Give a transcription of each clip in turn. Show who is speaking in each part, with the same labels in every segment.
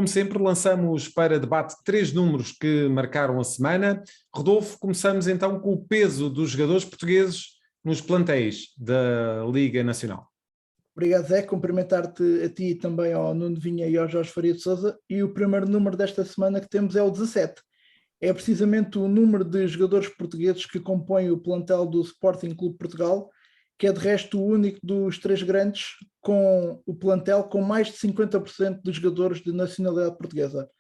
Speaker 1: como sempre, lançamos para debate 3 números que marcaram a semana. Rodolfo, começamos então com o peso dos jogadores portugueses nos plantéis da Liga Nacional.
Speaker 2: Obrigado, Zé. Cumprimentar-te a ti e também ao Nuno Vinha e ao Jorge Faria de Sousa. E o primeiro número desta semana que temos é o 17. É precisamente o número de jogadores portugueses que compõem o plantel do Sporting Clube Portugal, que é de resto o único dos 3 grandes com o plantel com mais de 50% de jogadores de nacionalidade portuguesa.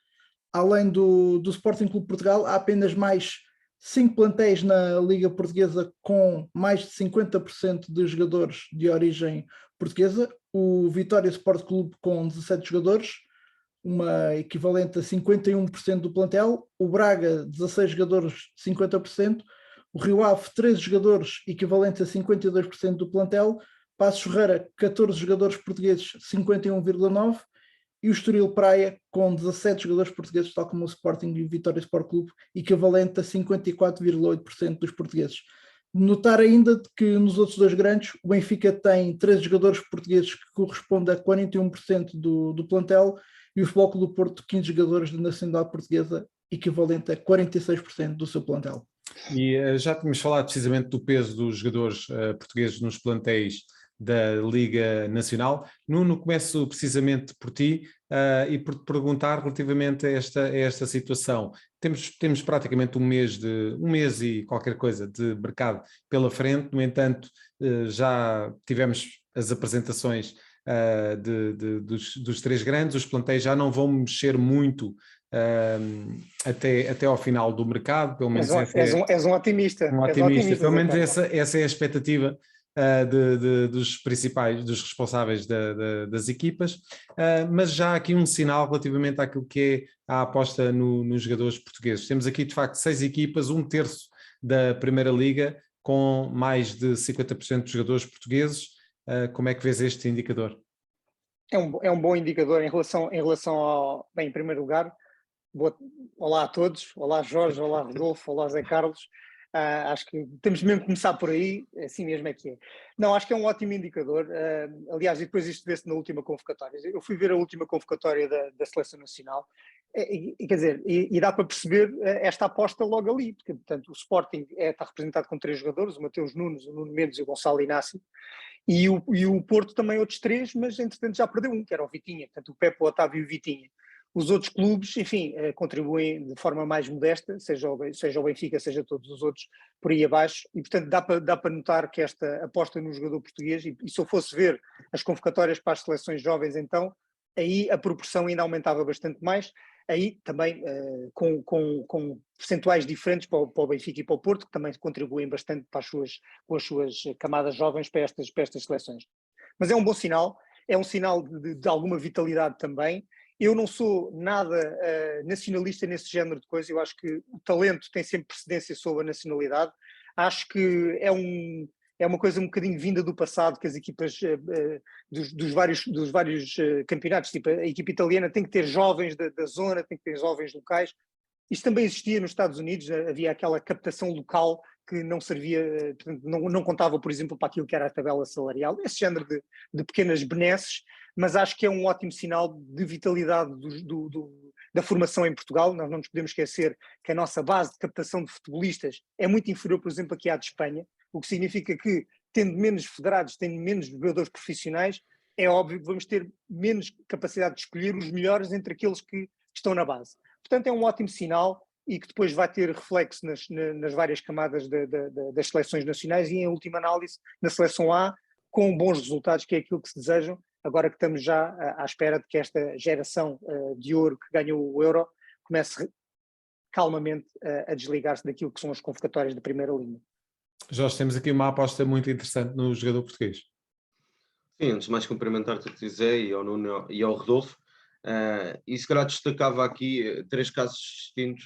Speaker 2: Além do Sporting Clube Portugal, há apenas mais 5 plantéis na Liga Portuguesa com mais de 50% de jogadores de origem portuguesa. O Vitória Sport Clube com 17 jogadores, uma equivalente a 51% do plantel. O Braga, 16 jogadores, 50%. O Rio Ave, 13 jogadores, equivalentes a 52% do plantel. Passos Ferreira, 14 jogadores portugueses, 51,9%. E o Estoril Praia, com 17 jogadores portugueses, tal como o Sporting e o Vitória Sport Clube, equivalente a 54,8% dos portugueses. Notar ainda que nos outros 2 grandes, o Benfica tem 13 jogadores portugueses, que corresponde a 41% do plantel, e o Futebol Clube do Porto, 15 jogadores de nacionalidade portuguesa, equivalente a 46% do seu plantel.
Speaker 1: E já tínhamos falado precisamente do peso dos jogadores portugueses nos plantéis da Liga Nacional. Nuno, começo precisamente por ti e por te perguntar relativamente a esta situação. Temos praticamente um mês e qualquer coisa de mercado pela frente, no entanto, já tivemos as apresentações dos 3 grandes, os plantéis já não vão mexer muito até ao final do mercado, pelo menos
Speaker 3: és um otimista.
Speaker 1: Um otimista, pelo menos essa é a expectativa dos responsáveis das equipas, mas já há aqui um sinal relativamente àquilo que é a aposta nos jogadores portugueses. Temos aqui de facto 6 equipas, 1/3 da Primeira Liga, com mais de 50% de jogadores portugueses. Como é que vês este indicador?
Speaker 3: É um bom indicador em relação ao... Bem, em primeiro lugar, olá a todos, olá Jorge, olá Rodolfo, olá Zé Carlos. Acho que temos mesmo que começar por aí, assim mesmo é que é. Não, acho que é um ótimo indicador. Aliás, e depois isto vê-se na última convocatória. Eu fui ver a última convocatória da Seleção Nacional quer dizer, e dá para perceber esta aposta logo ali, porque, portanto, o Sporting está representado com 3 jogadores, o Mateus Nunes, o Nuno Mendes e o Gonçalo Inácio, e o Porto também outros 3, mas entretanto já perdeu um, que era o Vitinha, portanto o Pepe, o Otávio e o Vitinha. Os outros clubes, enfim, contribuem de forma mais modesta, seja o Benfica, seja todos os outros, por aí abaixo, e portanto dá para notar que esta aposta no jogador português, e se eu fosse ver as convocatórias para as seleções jovens então, aí a proporção ainda aumentava bastante mais, aí também com percentuais diferentes para o Benfica e para o Porto, que também contribuem bastante com as suas camadas jovens para estas seleções. Mas é um bom sinal, é um sinal de alguma vitalidade também. Eu não sou nada nacionalista nesse género de coisa, eu acho que o talento tem sempre precedência sobre a nacionalidade. Acho que é uma coisa um bocadinho vinda do passado, que as equipas dos vários campeonatos, tipo a equipa italiana tem que ter jovens da zona, tem que ter jovens locais. Isto também existia nos Estados Unidos, havia aquela captação local que não servia, não contava, por exemplo, para aquilo que era a tabela salarial, esse género de pequenas benesses, mas acho que é um ótimo sinal de vitalidade da formação em Portugal. Nós não nos podemos esquecer que a nossa base de captação de futebolistas é muito inferior, por exemplo, aqui à de Espanha, o que significa que, tendo menos federados, tendo menos jogadores profissionais, é óbvio que vamos ter menos capacidade de escolher os melhores entre aqueles que estão na base. Portanto, é um ótimo sinal e que depois vai ter reflexo nas várias camadas das seleções nacionais e, em última análise, na seleção A, com bons resultados, que é aquilo que se desejam, agora que estamos já à espera de que esta geração de ouro que ganhou o Euro comece calmamente a desligar-se daquilo que são as convocatórias de primeira linha.
Speaker 1: Jorge, temos aqui uma aposta muito interessante no jogador português.
Speaker 4: Sim, antes de mais cumprimentar-te a Zé e ao Nuno e ao Rodolfo. E se calhar destacava aqui 3 casos distintos.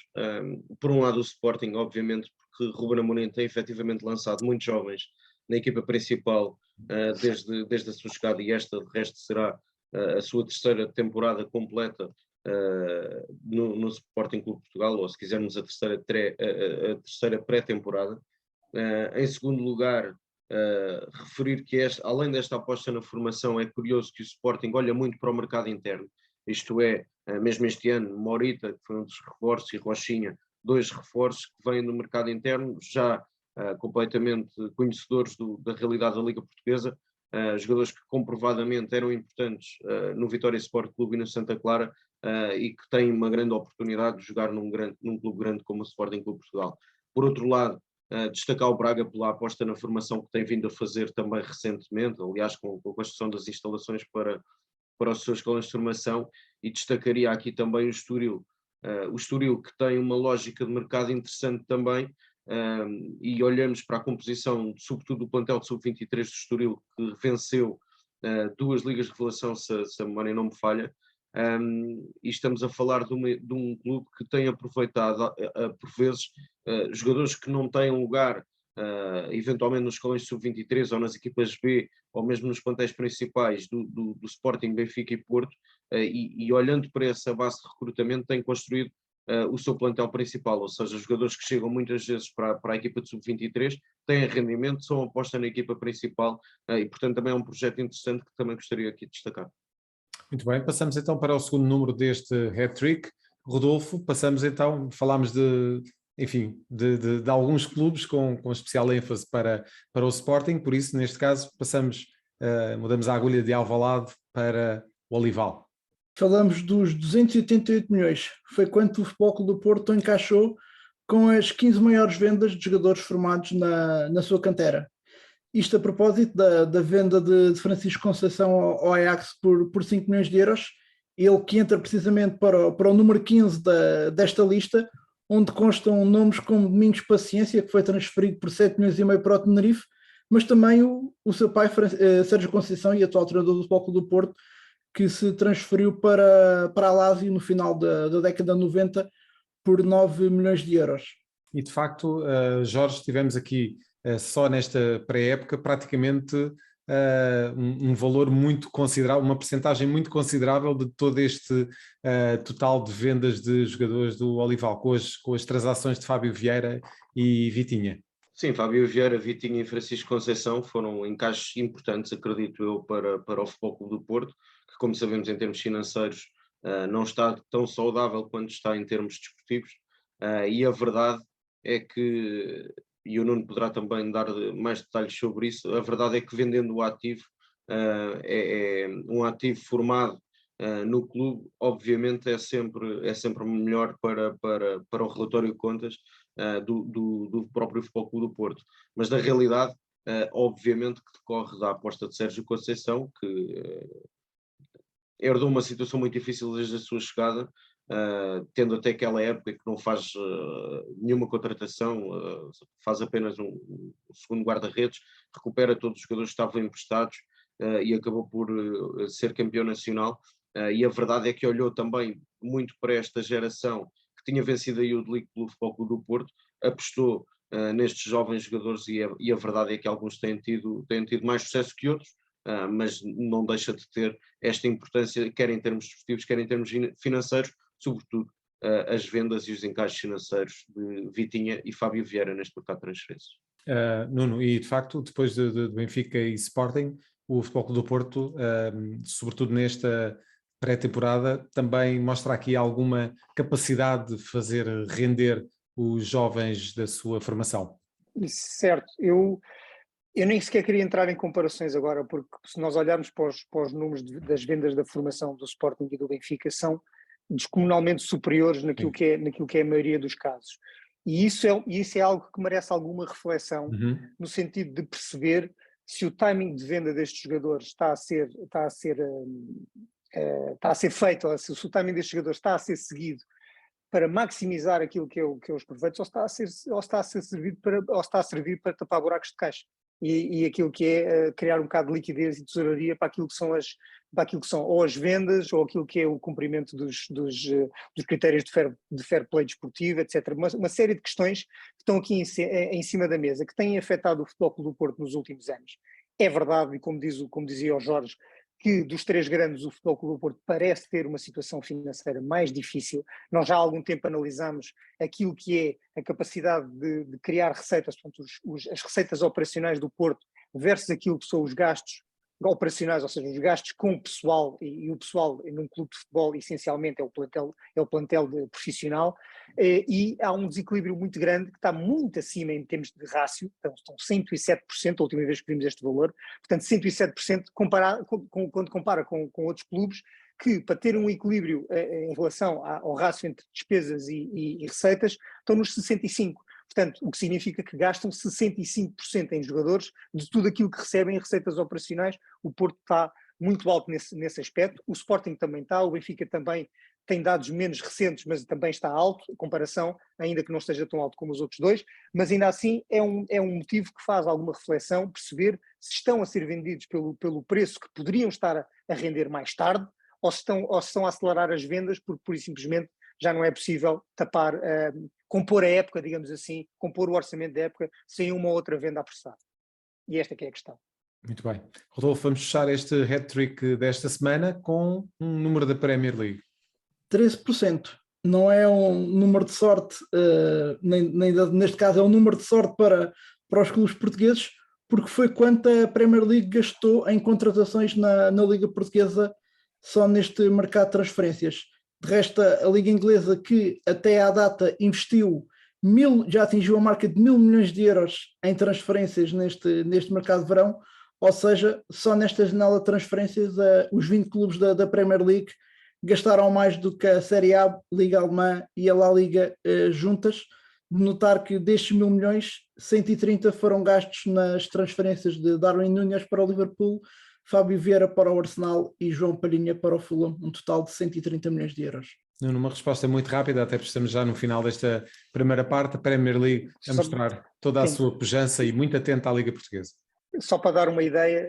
Speaker 4: Por um lado o Sporting, obviamente, porque Ruben Amorim tem efetivamente lançado muitos jovens na equipa principal desde a sua chegada, e esta de resto será a sua 3ª temporada completa no Sporting Clube Portugal, ou se quisermos a terceira pré-temporada. Em segundo lugar, referir que além desta aposta na formação, é curioso que o Sporting olha muito para o mercado interno, isto é, mesmo este ano, Morita, que foi um dos reforços, e Rochinha, 2 reforços que vêm do mercado interno, já completamente conhecedores da realidade da Liga Portuguesa, jogadores que comprovadamente eram importantes no Vitória Sport Clube e no Santa Clara, e que têm uma grande oportunidade de jogar num clube grande como o Sporting Clube Portugal. Por outro lado, destacar o Braga pela aposta na formação que tem vindo a fazer também recentemente, aliás com a construção das instalações para os seus escolas de formação, e destacaria aqui também o Estoril que tem uma lógica de mercado interessante também, e olhamos para a composição, sobretudo do plantel de sub-23 do Estoril, que venceu 2 ligas de revelação, se a memória não me falha, e estamos a falar de um clube que tem aproveitado, por vezes, jogadores que não têm lugar, eventualmente nos escalões sub-23 ou nas equipas B, ou mesmo nos plantéis principais do Sporting, Benfica e Porto, e olhando para essa base de recrutamento tem construído o seu plantel principal, ou seja, jogadores que chegam muitas vezes para a equipa de sub-23, têm rendimento, são aposta na equipa principal, e portanto também é um projeto interessante que também gostaria aqui de destacar.
Speaker 1: Muito bem, passamos então para o segundo número deste hat-trick. Rodolfo, passamos então, falámos enfim, de alguns clubes com especial ênfase para o Sporting, por isso neste caso mudamos a agulha de Alvalade para o Olival.
Speaker 2: Falamos dos 288 milhões, foi quanto o Futebol Clube do Porto encaixou com as 15 maiores vendas de jogadores formados na sua cantera. Isto a propósito da venda de Francisco Conceição ao Ajax por 5 milhões de euros, ele que entra precisamente para o número 15 desta lista, onde constam nomes como Domingos Paciência, que foi transferido por 7 milhões e meio para o Tenerife, mas também o seu pai, Sérgio Conceição, e atual treinador do Futebol Clube do Porto, que se transferiu para a Lazio no final da década de 90 por 9 milhões de euros.
Speaker 1: E de facto, Jorge, tivemos aqui só nesta pré-época praticamente um valor muito considerável, uma percentagem muito considerável de todo este total de vendas de jogadores do Olival, com as transações de Fábio Vieira e Vitinha.
Speaker 4: Sim, Fábio Vieira, Vitinha e Francisco Conceição foram encaixes importantes, acredito eu, para o Futebol Clube do Porto, que, como sabemos, em termos financeiros não está tão saudável quanto está em termos desportivos, e a verdade é que, e o Nuno poderá também dar mais detalhes sobre isso, a verdade é que vendendo o ativo, é um ativo formado no clube, obviamente é sempre melhor para o relatório de contas do próprio Futebol Clube do Porto, mas na realidade, obviamente que decorre da aposta de Sérgio Conceição, que herdou uma situação muito difícil desde a sua chegada, tendo até aquela época que não faz nenhuma contratação, faz apenas um segundo guarda-redes, recupera todos os jogadores que estavam emprestados e acabou por ser campeão nacional, e a verdade é que olhou também muito para esta geração que tinha vencido a Youth League pelo Futebol Clube do Porto, apostou nestes jovens jogadores, e a verdade é que alguns têm tido mais sucesso que outros, mas não deixa de ter esta importância, quer em termos desportivos, quer em termos financeiros, sobretudo as vendas e os encaixes financeiros de Vitinha e Fábio Vieira neste mercado de transferências.
Speaker 1: Nuno, e de facto, depois de Benfica e Sporting, o Futebol Clube do Porto, sobretudo nesta pré-temporada, também mostra aqui alguma capacidade de fazer render os jovens da sua formação.
Speaker 3: Certo, eu nem sequer queria entrar em comparações agora, porque se nós olharmos para os números das vendas da formação do Sporting e do Benfica, são descomunalmente superiores naquilo que é a maioria dos casos. E isso é algo que merece alguma reflexão, no sentido de perceber se o timing de venda destes jogadores está a ser feito, ou se o timing destes jogadores está a ser seguido para maximizar aquilo que é os proveitos, ou está a servir para tapar buracos de caixa. E aquilo que é criar um bocado de liquidez e tesouraria para aquilo que são ou as vendas, ou aquilo que é o cumprimento dos critérios de fair play desportivo, etc. Uma série de questões que estão aqui em cima da mesa, que têm afetado o Futebol Clube do Porto nos últimos anos. É verdade, e como dizia o Jorge, que dos 3 grandes o Futebol Clube do Porto parece ter uma situação financeira mais difícil. Nós já há algum tempo analisamos aquilo que é a capacidade de criar receitas, portanto as receitas operacionais do Porto versus aquilo que são os gastos operacionais, ou seja, os gastos com o pessoal, e o pessoal num clube de futebol essencialmente é o plantel profissional, e há um desequilíbrio muito grande que está muito acima em termos de rácio, então estão 107%, a última vez que vimos este valor, portanto 107% quando compara com outros clubes, que para ter um equilíbrio em relação ao rácio entre despesas e receitas, estão nos 65%. Portanto, o que significa que gastam 65% em jogadores de tudo aquilo que recebem em receitas operacionais. O Porto está muito alto nesse aspecto, o Sporting também está, o Benfica também tem dados menos recentes, mas também está alto, em comparação, ainda que não esteja tão alto como os outros dois, mas ainda assim é um motivo que faz alguma reflexão, perceber se estão a ser vendidos pelo preço que poderiam estar a render mais tarde, ou se estão a acelerar as vendas porque, pura e simplesmente, já não é possível compor a época, digamos assim, compor o orçamento da época sem uma ou outra venda apressada. E esta que é a questão.
Speaker 1: Muito bem. Rodolfo, vamos fechar este hat-trick desta semana com um número da Premier League.
Speaker 2: 13%. Não é um número de sorte, neste caso é um número de sorte para os clubes portugueses, porque foi quanto a Premier League gastou em contratações na Liga Portuguesa só neste mercado de transferências. De resto, a Liga Inglesa, que até à data investiu já atingiu a marca de 1.000 milhões de euros em transferências neste mercado de verão, ou seja, só nesta janela de transferências os 20 clubes da Premier League gastaram mais do que a Série A, Liga Alemã e a La Liga juntas. De notar que destes 1.000 milhões, 130 foram gastos nas transferências de Darwin Núñez para o Liverpool, Fábio Vieira para o Arsenal e João Palhinha para o Fulham, um total de 130 milhões de euros.
Speaker 1: Numa resposta muito rápida, até porque estamos já no final desta primeira parte, a Premier League a mostrar toda a sua pujança e muito atenta à Liga Portuguesa.
Speaker 3: Só para dar uma ideia,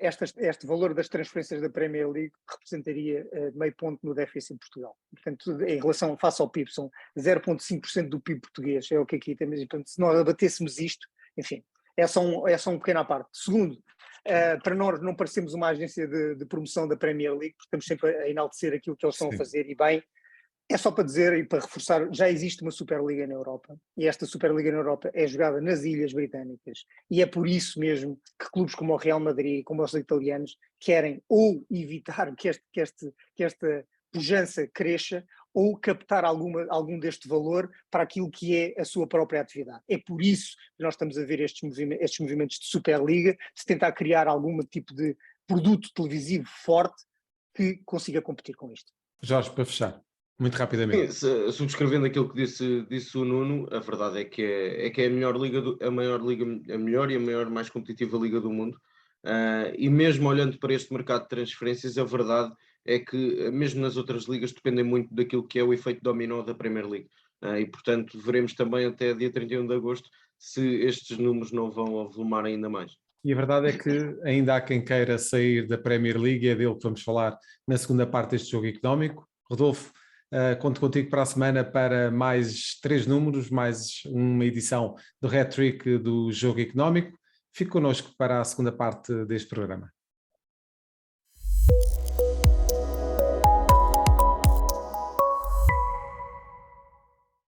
Speaker 3: este valor das transferências da Premier League representaria meio ponto no déficit em Portugal. Portanto, em relação face ao PIB, são 0,5% do PIB português, é o que aqui temos. Portanto, se nós abatêssemos isto, enfim, é só um pequeno à parte. Segundo, para nós não parecermos uma agência de promoção da Premier League, porque estamos sempre a enaltecer aquilo que eles estão a fazer e bem, é só para dizer e para reforçar, já existe uma Superliga na Europa e esta Superliga na Europa é jogada nas Ilhas Britânicas e é por isso mesmo que clubes como o Real Madrid, como os italianos, querem ou evitar que esta pujança cresça ou captar algum deste valor para aquilo que é a sua própria atividade. É por isso que nós estamos a ver estes movimentos de Superliga, se tentar criar algum tipo de produto televisivo forte que consiga competir com isto.
Speaker 1: Jorge, para fechar. Muito rapidamente.
Speaker 4: Sim, subscrevendo aquilo que disse o Nuno, a verdade é que é a melhor liga, a melhor e a maior mais competitiva liga do mundo. E mesmo olhando para este mercado de transferências, a verdade é que mesmo nas outras ligas dependem muito daquilo que é o efeito dominó da Premier League. E portanto veremos também até dia 31 de agosto se estes números não vão avolumar ainda mais.
Speaker 1: E a verdade é que ainda há quem queira sair da Premier League e é dele que vamos falar na segunda parte deste jogo económico. Rodolfo, conto contigo para a semana para mais 3 números, mais uma edição do hat-trick do Jogo Económico. Fique connosco para a segunda parte deste programa.